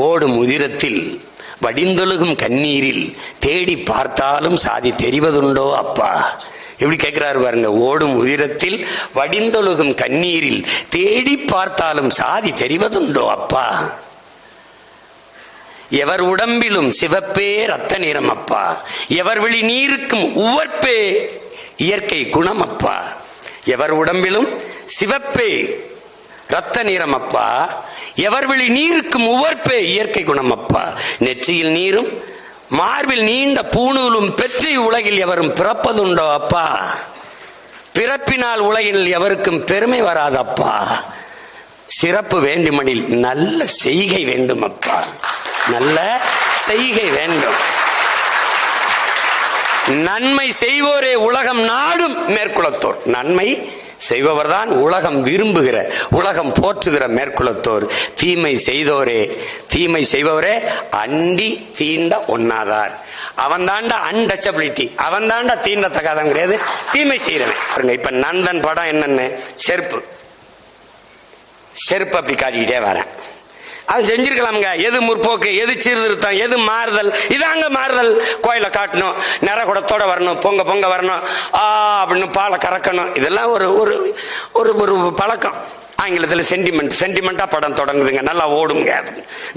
ஓடும் உதிரத்தில் வடிந்தொழுகும் கண்ணீரில் தேடி பார்த்தாலும் சாதி தெரிவதுண்டோ அப்பா. எப்படி கேட்கிறாரு பாருங்க. ஓடும் உதிரத்தில் வடிந்தொழுகும் கண்ணீரில் தேடி பார்த்தாலும் சாதி தெரிவதுண்டோ அப்பா. எவர் உடம்பிலும் சிவப்பே ரத்த நிறம் அப்பா. எவர் விழி நீருக்கும் உவர்ப்பே இயற்கை குணம் அப்பா. எவர் உடம்பிலும் சிவப்பே ரத்த நிறம் அப்பா. எவர் விழி நீருக்கும் உவர்ப்பே இயற்கை குணம் அப்பா. நெற்றியில் நீரும் மார்பில் நீண்ட பூணூலும் பெற்று உலகில் எவரும் பிறப்பதுண்டோ அப்பா. பிறப்பினால் உலகில் எவருக்கும் பெருமை வராதப்பா. சிறப்பு வேண்டுமெனில் நல்ல செய்கை வேண்டும் அப்பா. நல்ல செய்கை வேண்டும். நன்மை செய்வோரே உலகம் நாடும் மேற்குலத்தோர். நன்மை செய்பவர்தான் உலகம் விரும்புகிற, உலகம் போற்றுகிற மேற்குலத்தோர். தீமை செய்பவரே அண்டி தீண்ட ஒண்ணாதார். அவன் தாண்டா அன்டச்சபிலிட்டி, அவன் தாண்டா தீண்டத்தக்காதான் கிடையாது, தீமை செய்யறவன். இப்ப நந்தன் படம் என்னன்னு, செருப்பு அப்படி காட்டிக்கிட்டே வரேன். அவன் செஞ்சிருக்கலாம்ங்க. எது முற்போக்கு, எது சீர்திருத்தம், எது மாறுதல்? இதாங்க மாறுதல். கோயில காட்டணும், நிற குடத்தோட வரணும், பொங்க வரணும், அப்படின்னு பாலை கறக்கணும். இதெல்லாம் ஒரு ஒரு ஒரு பழக்கம். ஆங்கிலத்தில் சென்டிமெண்டா படம் தொடங்குதுங்க. நல்லா ஓடுங்க,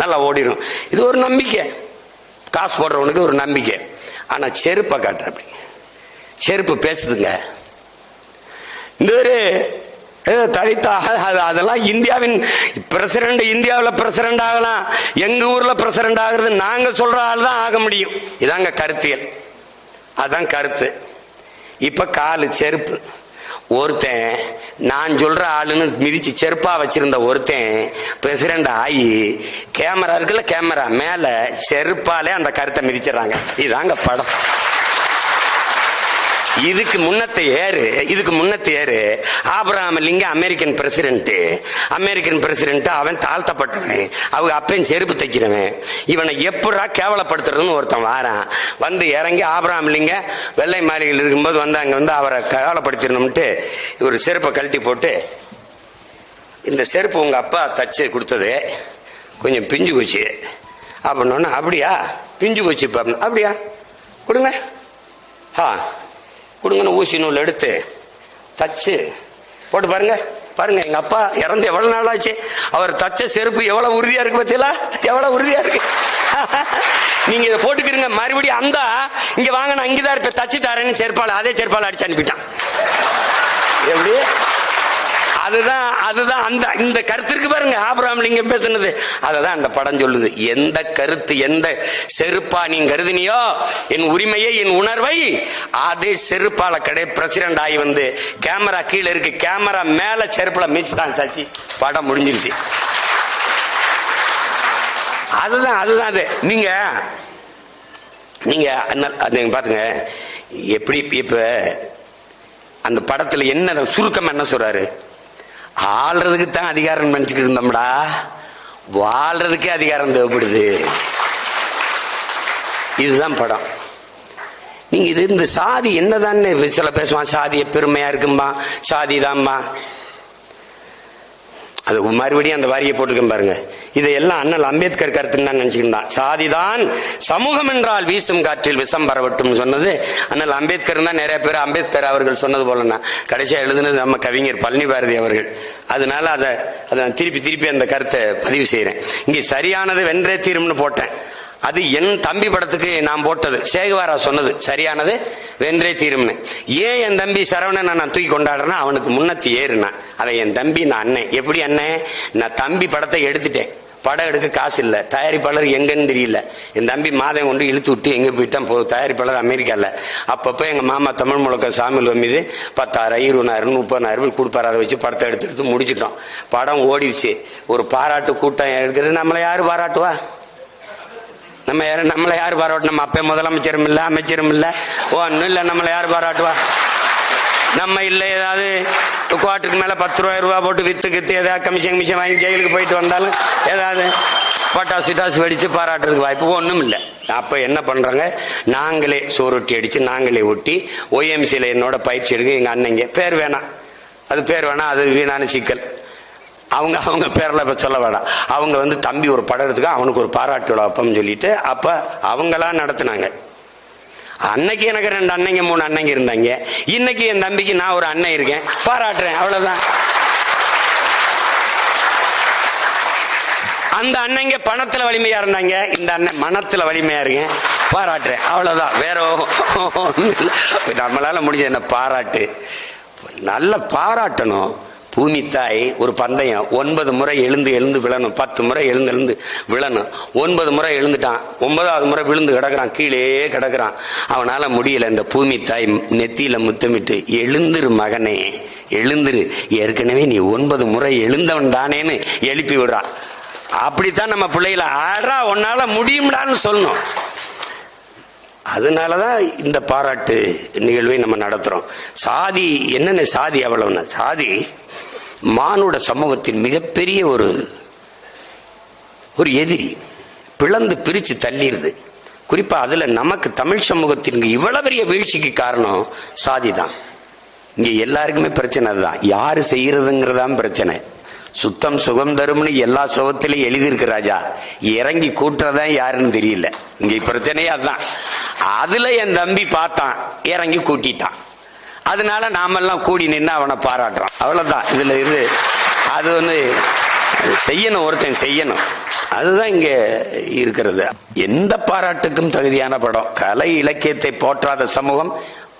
நல்லா ஓடிடும். இது ஒரு நம்பிக்கை, காசு போடுறவனுக்கு ஒரு நம்பிக்கை. ஆனா செருப்பை காட்டுற, அப்படி செருப்பு பேசுதுங்க. இந்த ஒரு தலித்தாக அதெல்லாம் இந்தியாவின் பிரசிடண்ட், இந்தியாவில் பிரசிடண்ட் ஆகலாம், எங்க ஊர்ல பிரசிடண்ட் ஆகுறது நாங்க சொல்ற ஆள் தான் ஆக முடியும். இதாங்க கருத்தியல், அதான் கருத்து. இப்ப காலு செருப்பு. ஒருத்தன் நான் சொல்ற ஆளுன்னு மிதிச்சு செருப்பா வச்சிருந்த ஒருத்தன் பிரசிடண்ட் ஆகி கேமரா இருக்குல்ல, கேமரா மேல செருப்பாலே அந்த கருத்தை மிதிச்சிடறாங்க. இதாங்க படம். இதுக்கு முன்னத்தை ஏறு ஆபிரகாம் லிங்கன் அமெரிக்கன் பிரசிடென்ட். அவன் தாழ்த்தப்பட்டவன், அவங்க அப்பன் செருப்பு தைக்கிறவன். இவனை எப்படா கேவலப்படுத்துறதுன்னு ஒருத்தன் வாரான். வந்து இறங்கி ஆபிரகாம் லிங்கன் வெள்ளை மாளிகையில் இருக்கும்போது வந்து அங்க வந்து அவரை கேவலப்படுத்திடணும்ட்டு ஒரு செருப்பை கழட்டி போட்டு, இந்த செருப்பு உங்க அப்பா தச்சு கொடுத்தது, கொஞ்சம் பிஞ்சு போச்சு அப்படின்னா, அப்படியா பிஞ்சு போச்சு அப்படியா கொடுங்க, கொடுங்கன்னு ஊசி நூல் எடுத்து தச்சு போட்டு பாருங்க. எங்க அப்பா இறந்து எவ்வளவு நாள் ஆச்சு, அவர் தச்ச செருப்பு எவ்வளவு உறுதியா இருக்கு பத்தியா, எவ்வளவு உறுதியா இருக்கு. நீங்க இதை போட்டுக்கிறீங்க, மறுபடியும் அந்த இங்க வாங்க, நான் இங்கதான் இருப்பேன், தச்சு தாரேன்னு செருப்பால, அதே செருப்பால அடிச்சு அனுப்பிட்டான். எப்படி? அதுதான் அந்த இந்த கருத்திற்கு பாருங்க ஆபிரகாம் லிங்கம் பேசுனது. அததான் அந்த படம் சொல்லுது. எந்த கருத்து, எந்த செருப்பா நீ கருதினியோ என் உரிமையை, என் உணர்வை, அதே செருப்பால பிரசிடண்ட் ஆகி வந்து கேமரா கீழே இருக்கு, கேமரா மேல செருப்புல மிதிச்சுட்டான் சச்சி. படம் முடிஞ்சிருச்சு. அதுதான் அது. நீங்க பாருங்க எப்படி. இப்ப அந்த படத்துல என்ன சுருக்கம் என்ன சொல்றாரு, ஆள்றதுக்கு தான் அதிகாரம் நினைச்சுக்கிட்டு இருந்தோம்டா, வாழ்றதுக்கே அதிகாரம் தேவைப்படுது. இதுதான் படம். நீங்க இந்த சாதி என்னதான் சில பேசுவான், சாதிய பெருமையா இருக்கும்பா, சாதி தான்பா. அது மறுபடியும் அந்த வாரியை போட்டுக்க பாருங்க. இதையெல்லாம் அண்ணல் அம்பேத்கர் கருத்துன்னு தான் நினைச்சுக்கிட்டான். சாதிதான் சமூகம் என்றால் வீசும் காற்றில் விஷம் பரவட்டும் சொன்னது அண்ணல் அம்பேத்கர் தான். நிறைய பேர் அம்பேத்கர் அவர்கள் சொன்னது போலன்னா கடைசியா எழுதுனது நம்ம கவிஞர் பழனி பாரதி அவர்கள். அதனால அதை நான் திருப்பி அந்த கருத்தை பதிவு செய்யறேன். இங்கே சரியானது வென்றே தீரும்னு போட்டேன். அது என் தம்பி படத்துக்கு நான் போட்டது. சேகுவாரா சொன்னது சரியானது வென்றே தீரும்னு. ஏன் என் தம்பி சரவணன் நான் தூக்கி கொண்டாடுறேன்னா, அவனுக்கு முன்னத்தி ஏறுனா அவன் என் தம்பி, நான் அண்ணன். எப்படி அண்ணன்? நான் தம்பி படத்தை எடுத்துட்டேன், படம் எடுக்க காசு இல்லை, தயாரிப்பாளர் எங்கன்னு தெரியல. என் தம்பி மாதம் கொண்டு இழுத்து விட்டு எங்க போயிட்டான், தயாரிப்பாளர் அமெரிக்கால. அப்பப்போ எங்க மாமா தமிழ் முழக்க சாமியில் மீது 10,000 20,000 30,000 கொடுப்பாரு. அதை வச்சு படத்தை எடுத்து முடிச்சிட்டோம். படம் ஓடிடுச்சு. ஒரு பாராட்டு கூட்டம் எடுக்கிறது. நம்மளை யாரு பாராட்டுவா? நம்மளை யாரு பாராட்டு? நம்ம அப்ப முதலமைச்சரும் இல்ல, அமைச்சரும் இல்ல, ஒன்னும் இல்ல. நம்மளை யாரு பாராட்டுவா? நம்ம இல்ல ஏதாவது குவார்ட்டருக்கு மேல 10 ரூபா போட்டு வித்து ஏதாவது கமிஷன் வாங்கி ஜெயிலுக்கு போயிட்டு வந்தாலும் ஏதாவது பட்டாசு வெடிச்சு பாராட்டுறதுக்கு வாய்ப்பு ஒன்றும் இல்லை. அப்ப என்ன பண்றாங்க, நாங்களே சோரொட்டி அடிச்சு நாங்களே ஒட்டி OMCல என்னோட பயிற்சி எடுக்க எங்க அண்ணங்க பேர் வேணாம், அது வீணான சிக்கல். அவங்க அவங்க பேரில் இப்போ சொல்ல வேண்டாம். அவங்க வந்து தம்பி ஒரு படம் எடுத்துக்க, அவனுக்கு ஒரு பாராட்டு விழா வைப்போம்னு சொல்லிட்டு அப்போ அவங்களாம் நடத்துனாங்க. அன்னைக்கு எனக்கு 2 அண்ணங்க 3 அண்ணங்க இருந்தாங்க. இன்னைக்கு என் தம்பிக்கு நான் ஒரு அண்ணன் இருக்கேன், பாராட்டுறேன், அவ்வளவுதான். அந்த அண்ணங்க பணத்துல வலிமையா இருந்தாங்க, இந்த அண்ணன் மனத்துல வலிமையா இருக்கேன், பாராட்டுறேன், அவ்வளவுதான். வேற நம்மளால முடிஞ்ச என்ன பாராட்டு, நல்ல பாராட்டணும். பூமி தாய் ஒரு பந்தயம் 9 முறை எழுந்து எழுந்து விழணும், 10 முறை எழுந்து எழுந்து விழணும். 9 முறை எழுந்துட்டான், 9வது முறை விழுந்து கிடக்குறான், கீழே கிடக்குறான். அவனால முடியல. இந்த பூமி தாய் நெத்தியில முத்தமிட்டு, எழுந்துரு மகனே எழுந்துரு, ஏற்கனவே நீ 9 முறை எழுந்தவன் தானேன்னு எழுப்பி விடுறான். அப்படித்தான் நம்ம பிள்ளைகளை ஆடா உன்னால முடியும்டான்னு சொல்லணும். அதனாலதான் இந்த பாராட்டு நிகழ்வை நம்ம நடத்துறோம். சாதி என்னென்ன சாதி அவ்வளவுன்னா, சாதி மானுட சமூகத்தின் மிகப்பெரிய ஒரு எதிரி, பிளந்து பிரிச்சு தள்ளிடுது. குறிப்பா அதுல நமக்கு தமிழ் சமூகத்திற்கு இவ்வளவு பெரிய வீழ்ச்சிக்கு காரணம் சாதி தான். இங்க எல்லாருக்குமே பிரச்சனை அதுதான், யாரு செய்யறதுங்கிறதான் பிரச்சனை. சுத்தம் சுகம் தரும்னு எல்லா சுகத்திலையும் எழுதியிருக்கு ராஜா, இறங்கி கூட்டுறதான் யாருன்னு தெரியல. இங்க பிரச்சனையே அதுதான். அதுல என் தம்பி பார்த்தான், இறங்கி கூட்டிட்டான். அதனால நாமெல்லாம் கூடி நின்று அவனை பாராட்டுறோம், அவ்வளவுதான். இதுல அது வந்து செய்யணும், ஒருத்தன் செய்யணும். அதுதான் இங்க இருக்கிறது. எந்த பாராட்டுக்கும் தகுதியான படம். கலை இலக்கியத்தை போற்றாத சமூகம்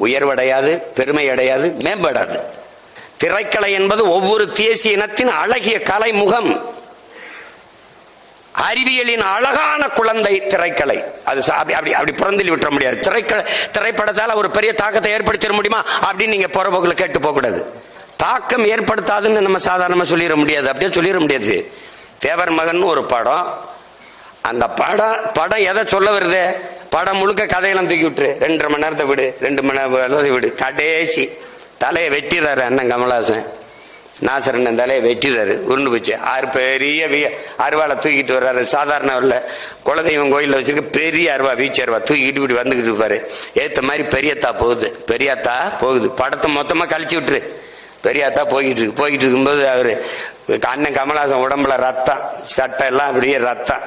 உயர்வடையாது, பெருமை அடையாது, மேம்படாது. திரைக்கலை என்பது ஒவ்வொரு தேசிய இனத்தின் அழகிய கலை முகம், அறிவியலின் அழகான குழந்தை திரைக்கலை. அது அப்படி புறந்தள்ளி விட்டுற முடியாது. திரைப்படத்தால் ஒரு பெரிய தாக்கத்தை ஏற்படுத்திட முடியுமா அப்படின்னு நீங்க புறப்போக்கில் கேட்டு போக கூடாது. தாக்கம் ஏற்படுத்தாதுன்னு நம்ம சாதாரணமா சொல்லிட முடியாது, அப்படியே சொல்லிட முடியாது. தேவர் மகன் ஒரு படம், அந்த படம் எதை சொல்ல வருது? படம் முழுக்க கதையெல்லாம் தூக்கி விட்டுரு, 2.5 மணி நேரத்தை விடு, 2 மணி நேரம் விடு, கடைசி தலையை வெட்டிடுறாரு அண்ணன் கமலஹாசன். நாசரன் தலையை வெட்டிடுறாரு, உருண்டு போச்சு. 6 பெரிய அருவாளை தூக்கிட்டு வர்றாரு. சாதாரண இல்ல, குலதெய்வம் கோயிலில் வச்சிருக்க பெரிய அருவா, வீச்சு அருவா தூக்கிட்டு இப்படி வந்துகிட்டு இருப்பாரு. ஏத்த மாதிரி பெரியத்தா போகுது. படத்தை மொத்தமா கழிச்சு விட்டுரு. பெரியாத்தா போய்கிட்டு இருக்கும்போது அவரு அண்ணன் கமலஹாசன் உடம்புல ரத்தம், சட்டை எல்லாம் அப்படியே ரத்தம்.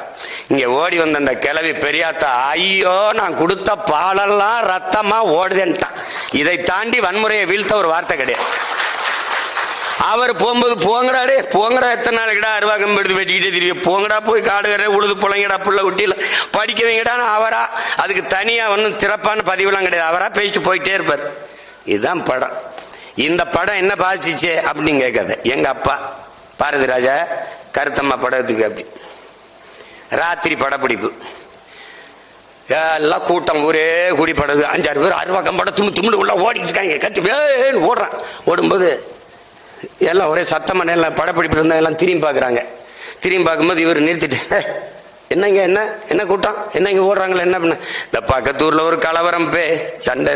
இங்க ஓடி வந்த அந்த கிழவி பெரியாத்தா, ஐயோ நான் கொடுத்த பாலெல்லாம் ரத்தமா ஓடுதேன்ட்டான். இதை தாண்டி வன்முறையை வீழ்த்த ஒரு வார்த்தை கிடையாது. அவர் போகும்போது போங்கடா எத்தனை நாளைக்குடா அருவாக்கம் எடுத்து வெட்டிக்கிட்டே தெரியும், போங்கடா போய் காடுகிற உழுது புழைங்கடா புள்ள குட்டியில படிக்க வைங்கடான்னு அவரா, அதுக்கு தனியா ஒன்றும் சிறப்பான பதிவுலாம் கிடையாது, அவரா பேசிட்டு போயிட்டே இருப்பார். இதுதான் படம். இந்த படம் என்ன பாதிச்சிச்சு அப்படின்னு கேட்காது. எங்க அப்பா பாரதி ராஜா கருத்தம்மா படத்துக்கு அப்படி ராத்திரி படப்பிடிப்பு, எல்லாம் கூட்டம் ஊரே கூடி படுது. 5-6 பேர் அருவாக்கம் படம் துண்டு உள்ள ஓடிக்கிட்டு இருக்காங்க, கத்து ஓடுறான். ஓடும்போது எல்லாம் ஒரே சத்தமான எல்லாம் படப்பிடிப்பு இருந்தா எல்லாம் திரும்பி பார்க்குறாங்க. திரும்பி பார்க்கும்போது இவர் நிறுத்திட்டு, என்னங்க என்ன கூட்டம், என்ன இங்க ஓடுறாங்களா, என்ன பண்ண? இந்த பக்கத்தூர்ல ஒரு கலவரம் சண்டை,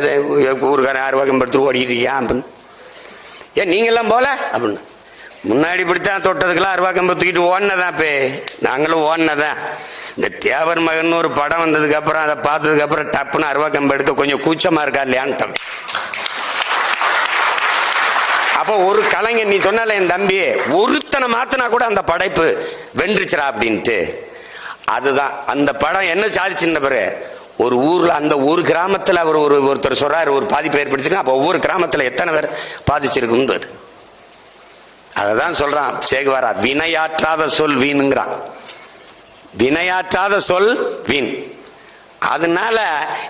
ஊருக்காரன் அருவாக்கம் படுத்து ஓடிக்கிட்டு இருக்கியா அப்படின்னு. ஏன் நீங்க எல்லாம் போல அப்படின்னு. முன்னாடி பிடித்தான் தொட்டதுக்கெல்லாம் அருவாக்கம்பு தூக்கிட்டு ஓடினதான் நாங்களும் ஓடினதான். இந்த தேவர் மகன் ஒரு படம் வந்ததுக்கு அப்புறம் அதை பார்த்ததுக்கு அப்புறம் டப்புன்னு அருவாக்கம்பு எடுக்க கொஞ்சம் கூச்சமா இருக்கா இல்லையான்னு. அப்போ ஒரு கலைஞர், நீ சொன்னால என் தம்பி ஒருத்தனை மாத்தினா கூட அந்த படைப்பு வென்றுச்சுரா அப்படின்ட்டு. அதுதான் அந்த படம் என்ன சாதிச்சுன்னு பாரு. ஒரு ஊர்ல, அந்த ஒரு கிராமத்துல அவர் ஒருத்தர் சொல்றாரு, ஒரு பாதிப்பு ஏற்படுத்திருக்கா. அப்ப ஒவ்வொரு கிராமத்துல எத்தனை பேர் பாதிச்சிருக்கு. அததான் சொல்றான் சேகுவாரா, வினையாற்றாத சொல் வீணுங்கிறான். வினையாற்றாத சொல் வீண். அதனால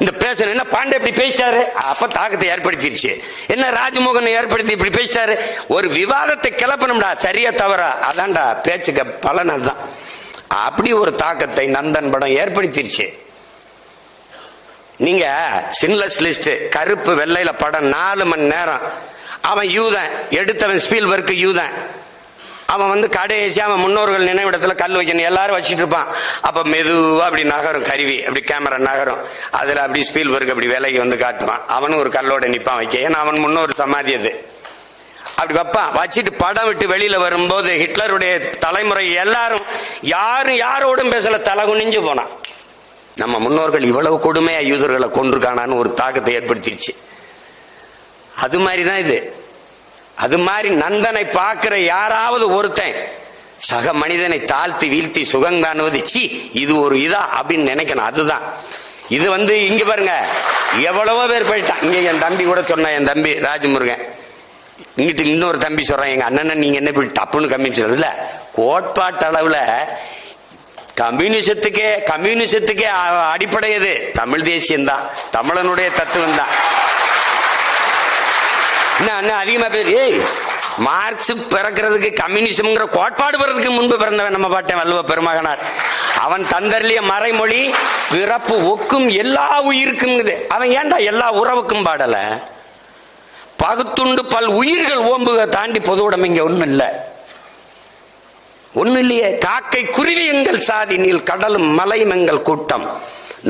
இந்த பேச என்ன பாண்டே இப்படி பேசிட்டாரு, அப்ப தாக்கத்தை ஏற்படுத்திருச்சு. என்ன ராஜ்மோகன் ஏற்படுத்தி இப்படி பேசிட்டாரு, ஒரு விவாதத்தை கிளப்பணும்டா, சரியா தவறா, அதான்டா பேச்சுக்க பலன். அதுதான் அப்படி ஒரு தாக்கத்தை நந்தன் படம் ஏற்படுத்திருச்சு. நீங்க சின்லெஸ் லிஸ்ட் கருப்பு வெள்ளையில படம் 4 மணி நேரம். அவன் யூதன், எடுத்தவன் ஸ்பீல்பர்க் யூதன். அவன் வந்து கடைசி அவன் முன்னோர்கள் நினைவிடத்துல கல் வைக்கணும், எல்லாரும் வச்சுட்டு இருப்பான். அப்ப மெதுவா அப்படி நகரும் கருவி, அப்படி கேமரா நகரும். அதுல அப்படி ஸ்பீல்பர்க் அப்படி விலைக்கு வந்து காட்டுவான். அவனும் ஒரு கல்லோட நிப்பான் வைக்க, ஏன்னா அவன் முன்னோர் சமாதி அது. அப்படி வைப்பான். வச்சுட்டு படம் விட்டு வெளியில வரும்போது ஹிட்லருடைய தலைமுறை எல்லாரும் யாரோடும் பேசல, தலை குனிஞ்சு போனான். நம்ம முன்னோர்கள் இவ்வளவு கொடுமையா யூதர்களை கொண்டிருக்கானான்னு ஒரு தாக்கத்தை ஏற்படுத்திடுச்சு. அது மாதிரிதான் இது. அது மாதிரி நந்தனை பார்க்கிற யாராவது ஒருத்தன் சக மனிதனை தாழ்த்தி வீழ்த்தி சுகம் காணுவது சி இது ஒரு இதா அப்படின்னு நினைக்கணும். அதுதான் இது. இங்க பாருங்க, எவ்வளவோ பேர் போயிட்டான். இங்க என் தம்பி கூட சொன்னான், என் தம்பி ராஜமுருகன். இங்கிட்டு இன்னொரு தம்பி சொல்றான், எங்க அண்ணன் நீங்க என்ன போய் டப்புன்னு கம்யூனிஸ்ட் இல்ல, கோட்பாட்டு அளவுல கம்யூனிசத்துக்கே அடிப்படை எது? தமிழ் தேசியம் தான், தமிழனுடைய தத்துவம் தான். அதிகமா பேர் மார்க்ஸ் பிறக்கிறதுக்கு கம்யூனிசம்ங்கிற கோட்பாடு பிறகு முன்பு பிறந்தவன் நம்ம பாட்டேன் வள்ளுவ பெருமகனார். அவன் தந்தர்லிய மறைமொழி பிறப்பு ஒக்கும் எல்லா உயிருக்கும். அவன் ஏன்டா எல்லா உறவுக்கும் பாடல? பகுத்துண்டு பல் உயிர்கள் ஓம்புக தாண்டி பொது உடைமை இங்க ஒண்ணு இல்ல, ஒண்ணு இல்லையே. காக்கை குருவி எங்கள் சாதி நீள் கடலும் மலையும் எங்கள் கூட்டம்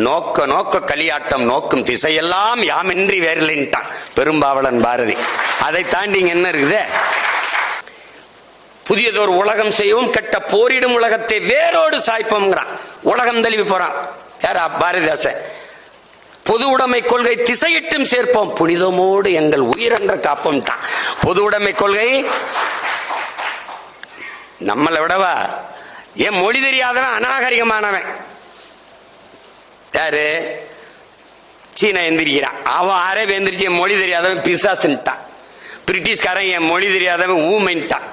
நோக்க நோக்க களியாட்டம் நோக்கும் திசையெல்லாம் யாமின்றி வேறலின்ட்டான் பெரும்பாவளன் பாரதி. அதை தாண்டி இங்க என்ன இருக்குது? புதியதொரு உலகம் செய்வோம், கெட்ட போரிடும் உலகத்தை வேரோடு சாய்ப்போம்ங்கிறான். உலகம் தழுவி போறான் யாரா? பாரதிதாசன். பொது உடைமை கொள்கை திசையிட்டும் சேர்ப்போம், புனிதமோடு எங்கள் உயிரென்ற காப்போம் தான். பொது உடைமை கொள்கை நம்மளை விடவா? ஏன் மொழி தெரியாதவன் அநாகரிகமானவன் யாரு? சீனா எந்திரிக்கிறான், அவன் அரேபிய எந்திரிச்சு என் மொழி தெரியாதவன் பிசாசுன்ட்டான். பிரிட்டிஷ்காரன் என் மொழி தெரியாதவன் ஊமைன்ட்டான்.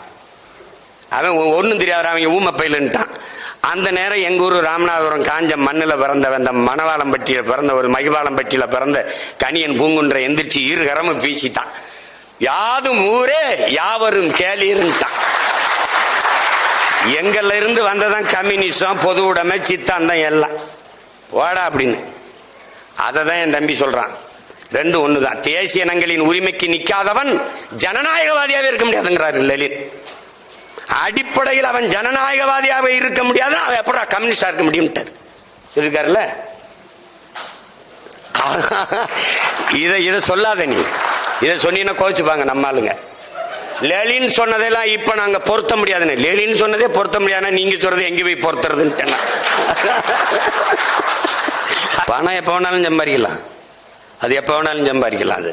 அவன் ஒன்னும் தெரியாத அவங்க ஊமை பயிலுன்ட்டான். அந்த நேரம் எங்க ஊர் ராமநாதபுரம் காஞ்ச மண்ணில் பிறந்தவன், இந்த மணவாளம்பட்டியில பிறந்த ஒரு மகிவாளம்பட்டியில பிறந்த கணியன் பூங்குன்ற எந்திரிச்சு இரு கரமும் வீசிட்டான். யாதும் ஊரே யாவரும் கேளீர்ன்ட்டான். எங்கள்ல இருந்து வந்ததான் கம்யூனிசம், பொது உடைமை, சித்தாந்தம் எல்லாம் வாடா அப்படின்னு. அதை தான் என் தம்பி சொல்றான். ரெண்டும் ஒண்ணுதான். தேசிய இனங்களின் உரிமைக்கு நிக்காதவன் ஜனநாயகவாதியாவே இருக்க முடியாதுங்கிறார் லெனின். அடிப்படையில் அவன் ஜனநாயகவாதியாக இருக்க முடியாது, அவன் எப்படா கம்யூனிஸ்டா இருக்க முடியும் சொல்லிருக்காருல்ல. இதை சொல்லாத நீ, இதை சொன்னீங்கன்னா கோச்சுப்பாங்க நம்ம ஆளுங்க. லெனின் சொன்னதெல்லாம் இப்ப நாங்க பொருத்த முடியாதுன்னு. லெனின் சொன்னதே பொருத்த முடியாதுன்னா நீங்க சொல்றது எங்க போய் பொருத்துறதுன்னு. பணம் எப்ப வேணாலும் சம்பாதிக்கலாம், அது எப்ப வேணாலும் சம்பாதிக்கலாம். அது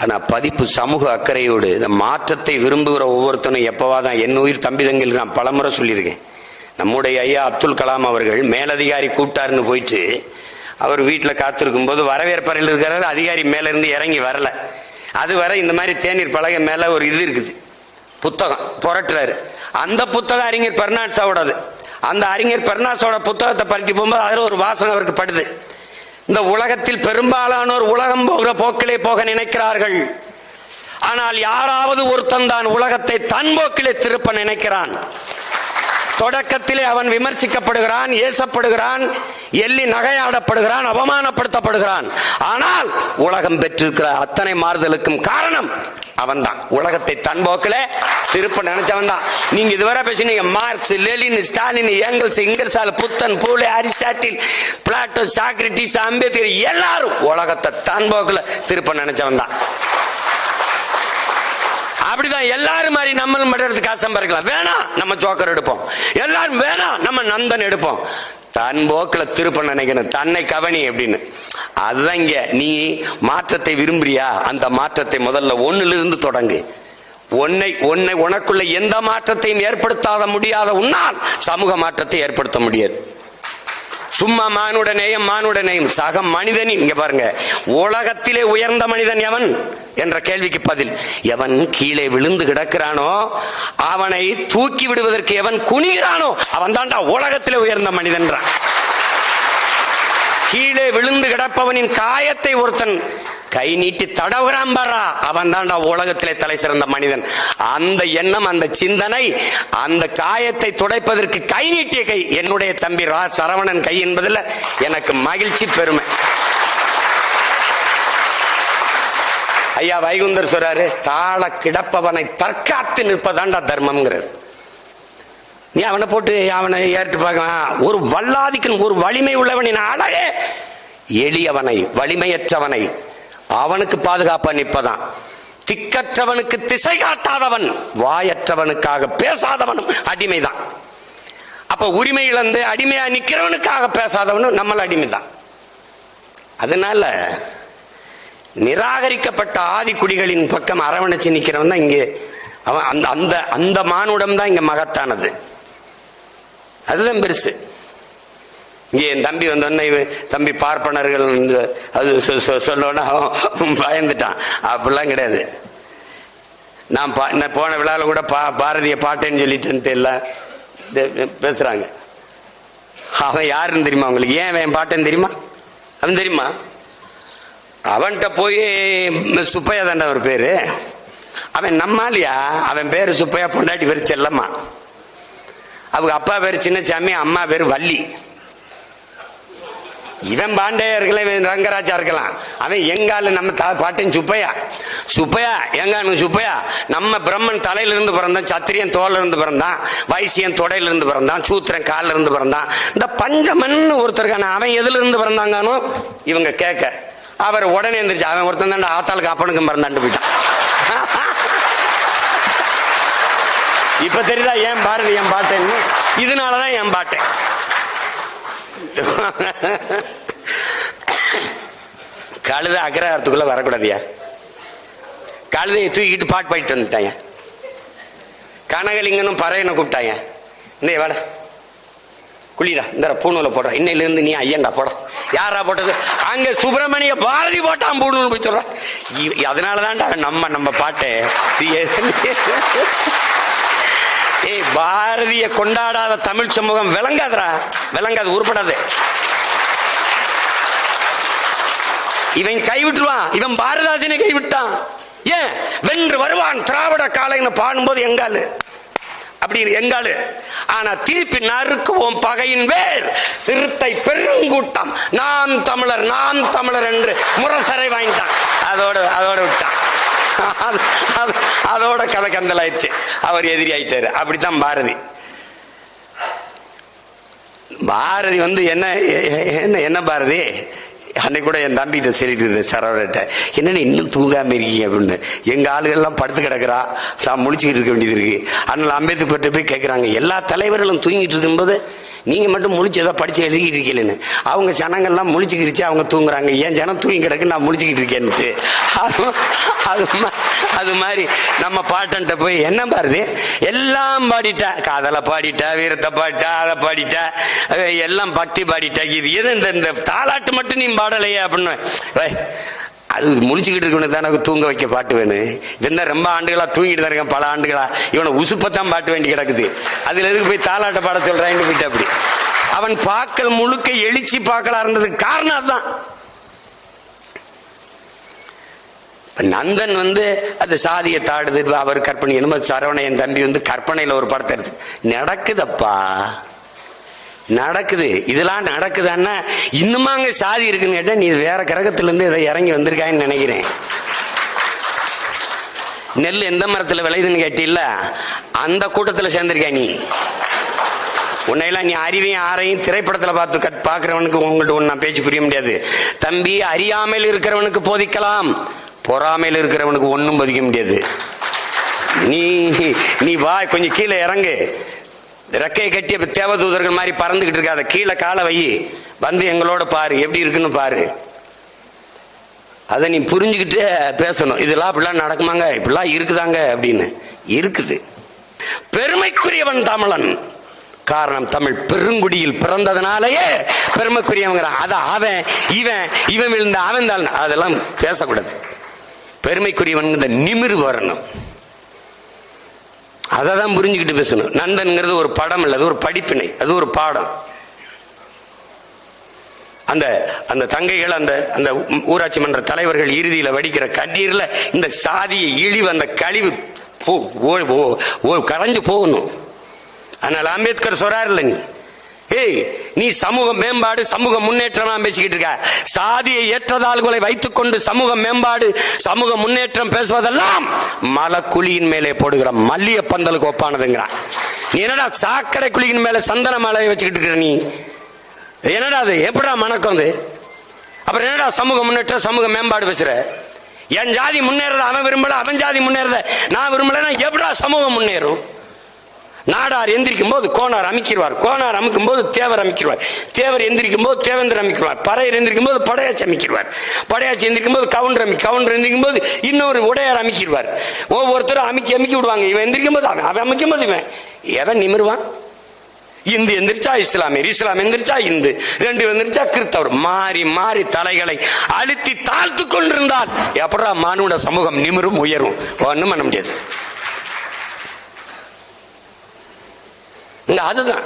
ஆனா பதிப்பு சமூக அக்கறையோடு இந்த மாற்றத்தை விரும்புகிற ஒவ்வொருத்தனும் எப்பவாதான். என் உயிர் தம்பி தங்கில் நான் பலமுறை சொல்லியிருக்கேன். நம்முடைய ஐயா அப்துல் கலாம் அவர்கள் மேலதிகாரி கூப்பிட்டாருன்னு போயிட்டு அவர் வீட்டில் காத்திருக்கும் போது வரவேற்பறையில் இருக்கிறாரு. அதிகாரி மேல இருந்து இறங்கி வரல. அது வரை இந்த மாதிரி தேநீர் பலகை மேல ஒரு இது இருக்குது, புத்தகம் புரட்டுறாரு. அந்த புத்தகம் அறிஞர் பெர்னாட்ஸாவோடது. அந்த அறிஞர் பெர்னாட்ஸோட புத்தகத்தை பரட்டி போகும்போது அதில் ஒரு வாசனை அவருக்கு படுது. இந்த உலகத்தில் பெரும்பாலானோர் உலகம் போகிற போக்கிலே போக நினைக்கிறார்கள். ஆனால் யாராவது ஒருத்தன் தான் உலகத்தை தன் போக்கிலே திருப்ப நினைக்கிறான். தொடக்கத்திலே அவன் விமர்சிக்கப்படுகிறான், ஏசப்படுகிறான், எள்ளி நகையாடப்படுகிறான், அவமானப்படுத்தப்படுகிறான். ஆனால் உலகம் பெற்றிருக்கிற அத்தனை மாறுதலுக்கும் காரணம் அவன் தான். உலகத்தை தன் போக்கில திருப்ப நினைச்சவன் தான். நீங்க இதுவரை பேசினீங்க Marx, Lenin, Stalin, Engels, Ingersoll, Buddhan, Phule, Aristotle, Plato, Socrates, Ambedkar எல்லாரும் உலகத்தை தன் போக்கில திருப்ப நினைச்சவன் தான். அப்படிதான் எல்லாரும் மாதிரி நம்மளும் பண்றதுக்கு காசு சம்பாதிக்கலாம். வேணாம் நம்ம ஜோக்கர் எடுப்போம், எல்லாரும் வேணாம் நம்ம நந்தன் எடுப்போம். தன் போக்கில திருப்ப நினைக்கணும், தன்னை கவனி அப்படின்னு. அதுதான் இங்க. நீ மாற்றத்தை விரும்புறியா? அந்த மாற்றத்தை முதல்ல ஒன்னிலிருந்து தொடங்கு. உனக்குள்ள எந்த மாற்றத்தையும் ஏற்படுத்தாத முடியாத உன்னால் சமூக மாற்றத்தை ஏற்படுத்த முடியாது. சும்மா மானுடநேயம் சக மனிதனின். இங்க பாருங்க, உலகத்திலே உயர்ந்த மனிதன் எவன் என்ற கேள்விக்கு பதில், எவன் கீழே விழுந்து கிடக்கிறானோ அவனை தூக்கி விடுவதற்கு எவன் குனிகிறானோ அவன் தான்டா உலகத்திலே உயர்ந்த மனிதன். கீழே விழுந்து கிடப்பவனின் காயத்தை ஒருத்தன் கை நீட்டி தடவுகிறான் பாரா, அவன் தான்டா உலகத்திலே தலை சிறந்த மனிதன். அந்த எண்ணம், அந்த சிந்தனை, அந்த காயத்தை துடைப்பதற்கு கை நீட்டிய கை என்னுடைய தம்பி சரவணன் கை என்பதில் எனக்கு மகிழ்ச்சி, பெருமை. ஐயா வைகுந்தர் சொல்றாரு, தாழ கிடப்பவனை தற்காத்து நிற்பதாண்டா தர்மம்ங்கிறார். நீ அவனை போட்டு அவனை ஏற்று பார்க்க, ஒரு வல்லாதிக்கன், ஒரு வலிமை உள்ளவனின் அழகே எளியவனை, வலிமையற்றவனை அவனுக்கு பாதுகாப்பா நிற்பதான். திக்கற்றவனுக்கு திசை காட்டாதவன், வாயற்றவனுக்காக பேசாதவனும் அடிமைதான். அப்ப உரிமை இழந்து அடிமையா நிக்கிறவனுக்காக பேசாதவனும் நம்மள அடிமைதான். அதனால நிராகரிக்கப்பட்ட ஆதி குடிகளின் பக்கம் அரவணைச்சு நிக்கிறவன் தான் இங்கே அவன் அந்த அந்த அந்த மானுடம் தான் இங்க மகத்தானது. அதுதான் பெருசு. இங்கே என் தம்பி வந்தோடனே தம்பி பார்ப்பனர்கள் அது சொல்லோன்னா அவன் பயந்துட்டான். அப்படிலாம் கிடையாது. நான் போன விழாவில் கூட பாரதிய பாட்டேன்னு சொல்லிட்டு எல்லாம் பேசுறாங்க. அவன் யாருன்னு தெரியுமா உங்களுக்கு? ஏன் அவன் பாட்டேன்னு தெரியுமா? அவன் தெரியுமா? அவன்கிட்ட போய் சுப்பையா தாண்டா ஒரு பேரு. அவன் நம்மாலியா, அவன் பேரு சுப்பையா, பொண்டாட்டி பேரு செல்லம்மா. அவங்க அப்பா பேரு சின்னசாமி, அம்மா பேரு வள்ளி. இவன் பாண்டையா இருக்கலாம், இவன் ரங்கராஜா இருக்கலாம். அவன் எங்காலு நம்ம பாட்டன் சுப்பையா. சுப்பையா எங்கானு சுப்பையா நம்ம பிரம்மன் தலையில இருந்து பிறந்தான், சத்திரியன் தோல்ல இருந்து பிறந்தான், வைசியன் தொடையில இருந்து பிறந்தான், சூத்திரன் காலில் இருந்து பிறந்தான். இந்த பஞ்சமன் ஒருத்தருக்கான அவன் எதுல இருந்து பிறந்தாங்கன்னு இவங்க கேட்க அவர் உடனே எந்திரிச்சு அவன் ஒருத்தன் தான் ஆத்தாளுக்கு அப்பனுக்கும் பிறந்தாண்டு போயிட்டான். இப்ப தெரியுதா ஏன் பாரதி என் பாட்டேன்னு? இதனாலதான் என் பாட்டேன். கழுத அக்ரஹாரத்துக்குள்ள வரக்கூடாதியா. கழுதையை தூக்கிட்டு பாட்டு பாடிட்டு வந்துட்டாங்க. கனகலிங்கனும் பறையனை கூப்பிட்டாங்க. இந்த வேட குளிரா இந்த பூணூல போடுற, இன்னையில இருந்து நீ ஐயன்டா போட. யாரா போட்டது? அங்க சுப்பிரமணிய பாரதி போட்டான் பூணூல் போய் சொல்ற. அதனாலதான்டா நம்ம பாட்டு. ஏய், பாரதிய கொண்டாடாத தமிழ் சமூகம் விளங்காதரா, விளங்காது, உருப்படாது. இவன் கைவிட்டுருவான். இவன் பாரதாசனை கைவிட்டான். ஏன்? வென்று வருவான் திராவிட காலைன்னு பாடும்போது எங்காலு அப்படின்னு எங்காலு. ஆனா திருப்பி நறுக்குவோம் பகையின் வேர் சிறுத்தை பெருங்கூட்டம் நாம் தமிழர் நாம் தமிழர் என்று முரசரை வாங்கிட்டான். அதோட விட்டான். அதோட கதை கந்தல் ஆயிடுச்சு. அவர் எதிரி ஆயிட்டாரு. அப்படித்தான் பாரதி. பாரதி என்ன பாரதி அன்னைக்கு கூட என் தம்பிகிட்ட சொல்லிட்டு சரவர்கிட்ட, என்னன்னு இன்னும் தூங்காம இருக்கீங்க அப்படின்னு. எங்க ஆளுகள்லாம் படுத்து கிடக்குறா, நான் முழிச்சுக்கிட்டு இருக்க வேண்டியது இருக்கு. அதனால அம்பேத்கர் போய் கேட்கிறாங்க, எல்லா தலைவர்களும் தூங்கிட்டு இருக்கும்போது நீங்க மட்டும் முழிச்சு ஏதோ படிச்சு எழுதிக்கிட்டு இருக்கீங்கன்னு. அவங்க ஜனங்கள்லாம் முழிச்சுக்கிடுச்சு, அவங்க தூங்குறாங்க. ஏன் ஜனம் தூங்கி கிடக்கு, நான் முழிச்சுக்கிட்டு இருக்கேன்ட்டு. அது மாதிரி நம்ம பாட்டன்ட்ட போய் என்ன பாருது எல்லாம் பாடிட்டா, காதலை பாடிட்டா, வீரத்தை பாடிட்டா, அதை பாடிட்டா, எல்லாம் பக்தி பாடிட்டா. இது எது இந்த தாலாட்டு மட்டும் நீ பாடலையே அப்படின்னு. அது முழிச்சுக்கிட்டு இருக்கவனுக்கு தான் எனக்கு தூங்க வைக்க பாட்டு வேணும். இவன் ரொம்ப ஆண்டுகளா தூங்கிட்டு தான் இருக்கான், பல ஆண்டுகளா. இவனை உசுப்பத்தான் பாட்டு வேண்டி கிடக்குது. அதுல எதுக்கு போய் தாலாட்ட பாட சொல்றான்னு போயிட்டு அப்படி. அவன் பாக்கள் முழுக்க எழுச்சி பாக்களா இருந்ததுக்கு காரணம் அதுதான். நந்தன் அது சாதிய தாடுது, அவர் கற்பனை. என்னமோ சரவண என் தம்பி கற்பனையில ஒரு படத்தை எடுத்து நடக்குதப்பா, நடக்குது. இதெல்லாம் நடக்குதான்னா இன்னுமா அங்க சாதி இருக்குன்னு கேட்டா நீ வேற கிரகத்துல இருந்து இதை இறங்கி வந்திருக்கான்னு நினைக்கிறேன். நெல் எந்த மரத்துல விளையுதுன்னு கேட்டில்ல, அந்த கூட்டத்துல சேர்ந்திருக்கா நீ. உன்னையெல்லாம் நீ அறிவையும் ஆரையும் திரைப்படத்துல பார்த்து பாக்குறவனுக்கு உங்கள்ட்ட ஒண்ணு நான் பேச்சு புரிய முடியாது தம்பி. அறியாமல் இருக்கிறவனுக்கு போதிக்கலாம், பொறாமையில் இருக்கிறவனுக்கு ஒன்னும் போதிக்க முடியாது. நீ வா, கொஞ்சம் கீழே இறங்கு. ரெக்கையை கட்டிய தேவதூதர்கள் மாதிரி பறந்துகிட்டு இருக்காத, கீழே காலை வை, வந்து எங்களோட பாரு எப்படி இருக்குன்னு பாரு. அதை நீ புரிஞ்சுக்கிட்டு பேசணும். இதெல்லாம் அப்படிலாம் நடக்குமாங்க, இப்படிலாம் இருக்குதாங்க அப்படின்னு. இருக்குது. பெருமைக்குரியவன் தமிழன். காரணம் தமிழ் பெருங்குடியில் பிறந்ததுனாலேயே பெருமைக்குரியவன். அத அவன் இவன் விழுந்த அவன் தான், அதெல்லாம் பேசக்கூடாது. பெருமைக்குரியவன் இந்த நிமிரு வரணும். அதான் புரிஞ்சுக்கிட்டு பேசணும். நந்தன்ங்கிறது ஒரு படம் இல்ல, அது ஒரு படிப்பினை, அது ஒரு பாடம். அந்த தங்கைகள் அந்த ஊராட்சி மன்ற தலைவர்கள் இறுதியில வடிக்கிற கண்ணீர்ல இந்த சாதியை இழிவு, அந்த கழிவு கரைஞ்சு போகணும். அதனால அம்பேத்கர் சொல்றாருல்ல, நீ சமூக மேம்பாடு சமூக முன்னேற்றமா பேசிக்கிட்டு இருக்க. சாதியை ஏற்றதாள்களை வைத்துக் கொண்டு சமூக மேம்பாடு சமூக முன்னேற்றம் பேசுவதெல்லாம் மலக்குழியின் மேலே போடுகிற மல்லிய பந்தலுக்கு ஒப்பானதுங்கிறான். நீ என்னடா சாக்கடை குழியின் மேல சந்தன மலையை வச்சுக்கிட்டு இருக்கிற நீ? என்னடா அது? எப்படா மணக்கம் அது? அப்புறம் என்னடா சமூக முன்னேற்றம் சமூக மேம்பாடு பேசுற? என் ஜாதி முன்னேறத அவன் விரும்பல, அவன் ஜாதி முன்னேறத நான் விரும்பல, எப்படா சமூகம் முன்னேறும்? நாடார் எந்திரிக்கும் போது கோனார் அமைக்கிடுவார், கோனார் அமைக்கும் போது தேவர் அமைக்கிடுவார், தேவர் எந்திரிக்கும் போது தேவேந்திர அமைக்கிடுவார், பறையர் எந்திரிக்கும் போது படையாச்சி அமைக்கிடுவார், படையாச்சி எந்திரிக்கும் போது கவுண்டர் கவுண்டர் எந்திரிக்கும் போது இன்னொரு உடையார் அமைக்கிடுவார். ஒவ்வொருத்தரும் அமைக்கி விடுவாங்க. இவன் எந்திரிக்கும் போது அவன் அமைக்கும் போது எவன் நிமிருவான்? இந்து எந்திரிச்சா இஸ்லாமியர், இஸ்லாம் எந்திரிச்சா இந்து, ரெண்டு எந்திரிச்சா கிறிஸ்தவர், மாறி மாறி தலைகளை அழுத்தி தாழ்த்து கொண்டிருந்தால் எப்படா மானுட சமூகம் நிமிரும் உயரும்? ஒண்ணும் பண்ண முடியாது. அதுதான்.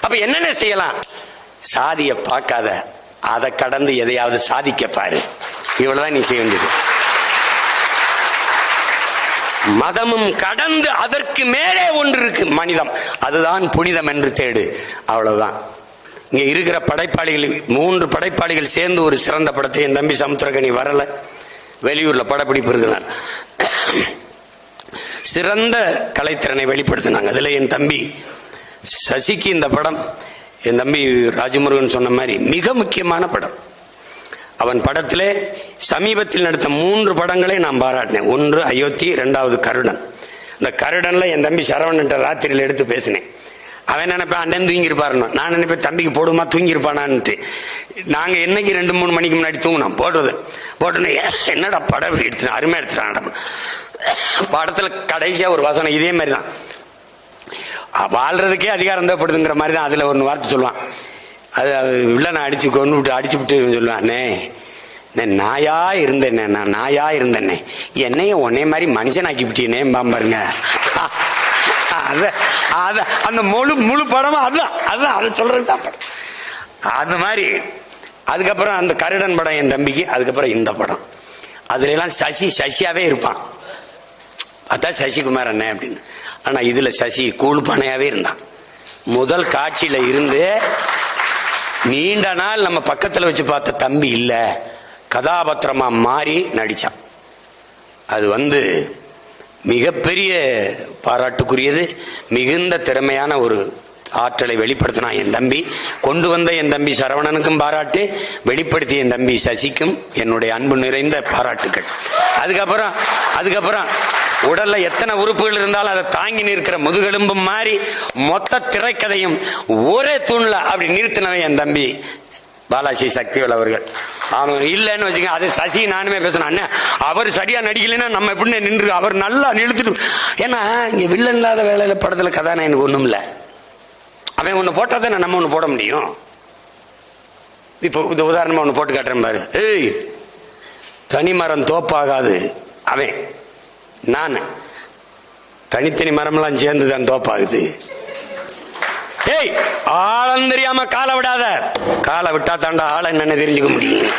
அப்ப என்னென்ன செய்யலாம்? சாதிய பார்க்காத, அதை கடந்து எதையாவது சாதிக்க பாரு. இவ்வளவுதான் நீ செய்ய வேண்டியது. மதமும் கடந்து அதற்கு மேலே ஒன்று இருக்கு, மனிதம். அதுதான் புனிதம் என்று தேடு. அவ்வளவுதான். இங்க இருக்கிற படைப்பாளிகள் 3 படைப்பாளிகள் சேர்ந்து ஒரு சிறந்த படத்தை, என் தம்பி சமுத்திரகனி வரல, வெளியூர்ல படப்பிடிப்பு இருக்கிறார், சிறந்த கலைத்திறனை வெளிப்படுத்தினாங்க. அதுல என் தம்பி சசிக்கு இந்த படம், என் தம்பி ராஜமுருகன் சொன்ன மாதிரி மிக முக்கியமான படம். அவன் படத்திலே சமீபத்தில் நடித்த 3 படங்களை நான் பாராட்டினேன். 1 அயோத்தி, 2வது கருடன். இந்த கருடன்ல என் தம்பி சரவணன் ராத்திரியில் எடுத்து பேசினேன். அவன் நினைப்பேன் அண்ணன் தூங்கியிருப்பாருன்னு, நான் நினைப்பேன் தம்பிக்கு போடுமா தூங்கியிருப்பானான்ட்டு. நாங்க என்னைக்கு 2-3 மணிக்கு முன்னாடி தூங்கினோம். போட்டோன்னு என்னடா படம் எடுத்து அருமையா எடுத்துட்டான். படத்துல கடைசியா ஒரு வசனம் இதே மாதிரி தான், வாழ்றதுக்கே அதிகாரம் தேவைப்படுதுங்கிற மாதிரி தான். அதுல ஒரு வார்த்தை சொல்லுவான், அது வில்லனை அடிச்சு கொண்டு விட்டு அடிச்சு விட்டு சொல்லுவானே, நாயா இருந்தேனே, நான் நாயா இருந்தேனே, என்னையும் உன்னே மாதிரி மனுஷனாக்கி விட்டீனே பாருங்க. அந்த முழு படமும் அதுதான் அதை சொல்றது தான் படம். அது மாதிரி அதுக்கப்புறம் அந்த கருடன் படம் என் தம்பிக்கு, அதுக்கப்புறம் இந்த படம். அதுல எல்லாம் சசியாவே இருப்பான், அதான் சசிகுமார் அண்ணன் அப்படின்னு. ஆனா இதுல சசி கூழ்பானையாவே இருந்தான். முதல் காட்சியில இருந்து நீண்ட நாள் நம்ம பக்கத்துல வச்சு பார்த்த தம்பி இல்ல, கதாபாத்திரமா மாறி நடிச்சான். அது மிகப்பெரிய பாராட்டுக்குரியது. மிகுந்த திறமையான ஒரு ஆற்றலை வெளிப்படுத்தினான் என் தம்பி. கொண்டு வந்த என் தம்பி சரவணனுக்கும் பாராட்டு, வெளிப்படுத்திய என் தம்பி சசிக்கும் என்னுடைய அன்பு நிறைந்த பாராட்டுக்கள். அதுக்கப்புறம் உடல்ல எத்தனை உறுப்புகள் இருந்தாலும் அதை தாங்கி நிற்கிற முதுகெலும்பும் மாறி மொத்த திரைக்கதையும் ஒரே தூண்ல அப்படி நிறுத்தினவன் என் தம்பி பாலாஜி சக்திவேல் அவர்கள். அவன் இல்லைன்னு வச்சுக்க, அது சசி நானுமே பேசணும், அண்ணன் அவர் சரியா நடிக்கலைன்னா நம்ம எப்படி நின்று அவர் நல்லா நிறுத்திட்டு. ஏன்னா இங்க வில்லன் இல்லாத வேலையில படத்துல கதாநாயகனுக்கு ஒண்ணும் இல்ல, அவன் ஒண்ணு போட்டா தானே நம்ம ஒண்ணு போட முடியும். இப்போ இந்த உதாரணமா ஒண்ணு போட்டு காட்டுறேன் பாரு. ஏய், தனிமரம் தோப்பாகாது, அவன் நான் தனித்தனி மரம்லாம் சேர்ந்துதான் தோப்பாகுது. ஏய், ஆழம் தெரியாம காலை விடாத, காலை விட்டா தாண்டா ஆளை என்னன்னு தெரிஞ்சுக்க முடியும்.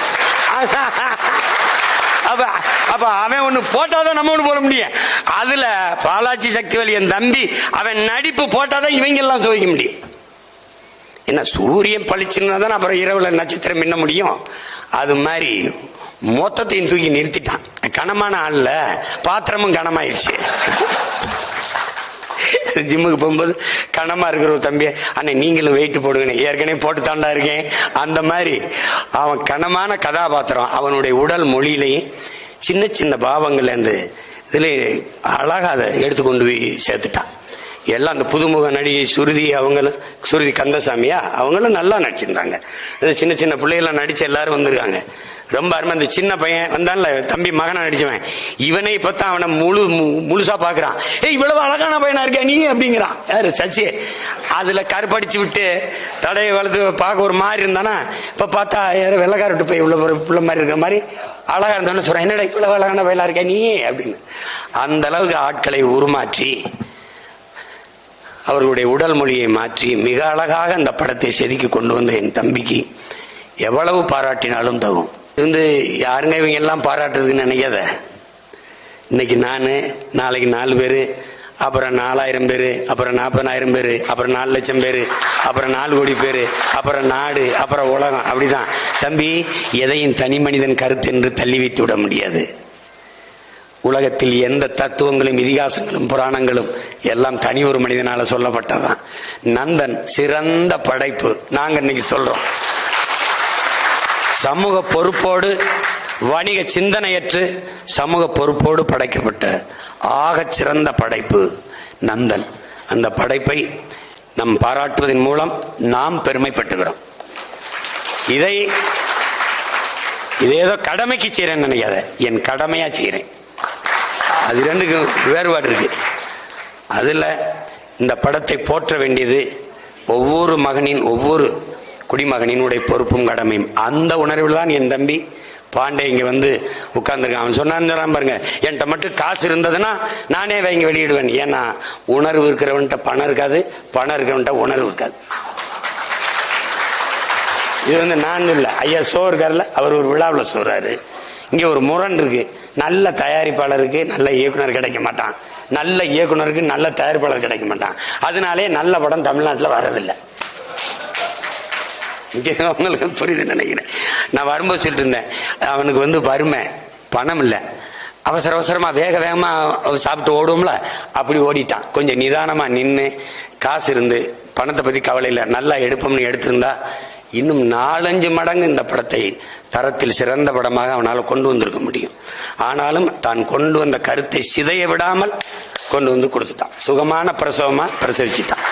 அப்ப அவன் ஒண்ணு போட்டாதான் நம்ம ஒண்ணு போட முடியும். அதுல பாலாஜி சக்திவேல் என் தம்பி அவன் நடிப்பு போட்டாதான் இவங்க எல்லாம் துவைக்க முடியும். என்ன சூரியன் பளிச்சுன்னா தான் அப்புறம் இரவுல நட்சத்திரம் மின்ன முடியும். அது மாதிரி மொத்தத்தையும் தூக்கி நிறுத்திட்டான். கனமான ஆள்ல பாத்திரமும் கனமாயிருச்சு. ஜிம்முக்கு போகும்போது கனமா இருக்கிற ஒரு தம்பி, அண்ணே நீங்களும் வெயிட் போடுங்க, ஏற்கனவே போட்டு தாண்டா இருக்கேன். அந்த மாதிரி அவன் கனமான கதாபாத்திரம். அவனுடைய உடல் மொழியிலேயே சின்ன சின்ன பாவங்கள்ல இருந்து இதுல அழகா அதை எடுத்துக்கொண்டு போய் சேர்த்துட்டான். எல்லாம் அந்த புதுமுக நடிகை சுருதி கந்தசாமியா அவங்களும் நல்லா நடிச்சிருந்தாங்க. சின்ன சின்ன பிள்ளைகள்லாம் நடிச்ச எல்லாரும் வந்திருக்காங்க. ரொம்ப அருமை. அந்த சின்ன பையன் வந்தான்ல, தம்பி மகனா நடிச்சவன், இவனை இப்பதான் அவனை முழுசா பாக்குறான். ஏய், இவ்வளவு அழகான பையனா இருக்க நீ அப்படிங்கிறான். யாரு? சச்சி. அதுல கருப்படிச்சு விட்டு தடையை வளர்த்து பார்க்க ஒரு மாதிரி இருந்தானா, இப்ப பார்த்தா யாரும் வெள்ளக்கார விட்டு போய் உள்ள ஒரு பிள்ளை மாதிரி இருக்கிற மாதிரி அழகா இருந்தோன்னு சொல்றான். என்னடா இவ்வளவு அழகான பையனா இருக்க நீ அப்படின்னு. அந்த அளவுக்கு ஆட்களை உருமாற்றி அவர்களுடைய உடல் மொழியை மாற்றி மிக அழகாக அந்த படத்தை செதுக்கி கொண்டு வந்த என் தம்பிக்கு எவ்வளவு பாராட்டினாலும் தகும். யாருங்க இவங்க எல்லாம் பாராட்டுறதுன்னு நினைக்காத. இன்னைக்கு நான், நாளைக்கு 4 பேரு, அப்புறம் 4000 பேரு, அப்புறம் 40,000 பேரு, அப்புறம் 4 லட்சம் பேரு, அப்புறம் 4 கோடி பேரு, அப்புறம் நாடு, அப்புறம் உலகம். அப்படிதான் தம்பி. எதையும் தனி மனிதன் கருத்து என்று தள்ளி வைத்து விட முடியாது. உலகத்தில் எந்த தத்துவங்களும் இதிகாசங்களும் புராணங்களும் எல்லாம் தனி ஒரு மனிதனால சொல்லப்பட்டதான். நந்தன் சிறந்த படைப்பு. நாங்க இன்னைக்கு சொல்றோம், சமூக பொறுப்போடு வணிக சிந்தனையற்று சமூக பொறுப்போடு படைக்கப்பட்ட ஆக சிறந்த படைப்பு நந்தன். அந்த படைப்பை நம் பாராட்டுவதன் மூலம் நாம் பெருமைப்பட்டுகிறோம். இதை ஏதோ கடமைக்கு செய்யறேன்னு நினைக்காத, என் கடமையா செய்யறேன். அது ரெண்டுக்கும் வேறுபாடு இருக்கு. அதுல இந்த படத்தை போற்ற வேண்டியது ஒவ்வொரு மகனின், ஒவ்வொரு குடிமகனினுடைய பொறுப்பும் கடமையும். அந்த உணர்வில் தான் என் தம்பி பாண்டே இங்க வந்து உட்கார்ந்துருக்கான். அவன் சொன்னான் பாருங்க, என்கிட்ட மட்டும் காசு இருந்ததுன்னா நானே வைங்க வெளியிடுவேன். ஏன்னா உணர்வு இருக்கிறவன்ட்ட பணம் இருக்காது, பணம் இருக்கிறவன்ட்ட உணர்வு இருக்காது. இது வந்து நான் இல்லை, ஐயா சோ இருக்காருல்ல, அவர் ஒரு விழாவில் சொல்றாரு, இங்க ஒரு முரண் இருக்கு. நல்ல தயாரிப்பாளருக்கு நல்ல இயக்குனர் கிடைக்க மாட்டான், நல்ல இயக்குனருக்கு நல்ல தயாரிப்பாளர் கிடைக்க மாட்டான். அதனாலே நல்ல படம் தமிழ்நாட்டில் வரதில்லை. உங்களுக்கு புரியுது நினைக்கிறேன். நான் வரும்போது சொல்லிட்டு இருந்தேன், அவனுக்கு வந்து வறுமை, பணம் இல்லை, அவசர அவசரமா வேக வேகமா சாப்பிட்டு ஓடுவோம்ல, அப்படி ஓடிட்டான். கொஞ்சம் நிதானமா நின்று காசு இருந்து பணத்தை பத்தி கவலை இல்லை, நல்லா எடுப்போம்னு எடுத்திருந்தா இன்னும் 4-5 மடங்கு இந்த படத்தை தரத்தில் சிறந்த படமாக அவனால் கொண்டு வந்திருக்க முடியும். ஆனாலும் தான் கொண்டு வந்த கருத்தை சிதைய விடாமல் கொண்டு வந்து கொடுத்துட்டான். சுகமான பிரசவமா பிரசவிச்சுட்டான்.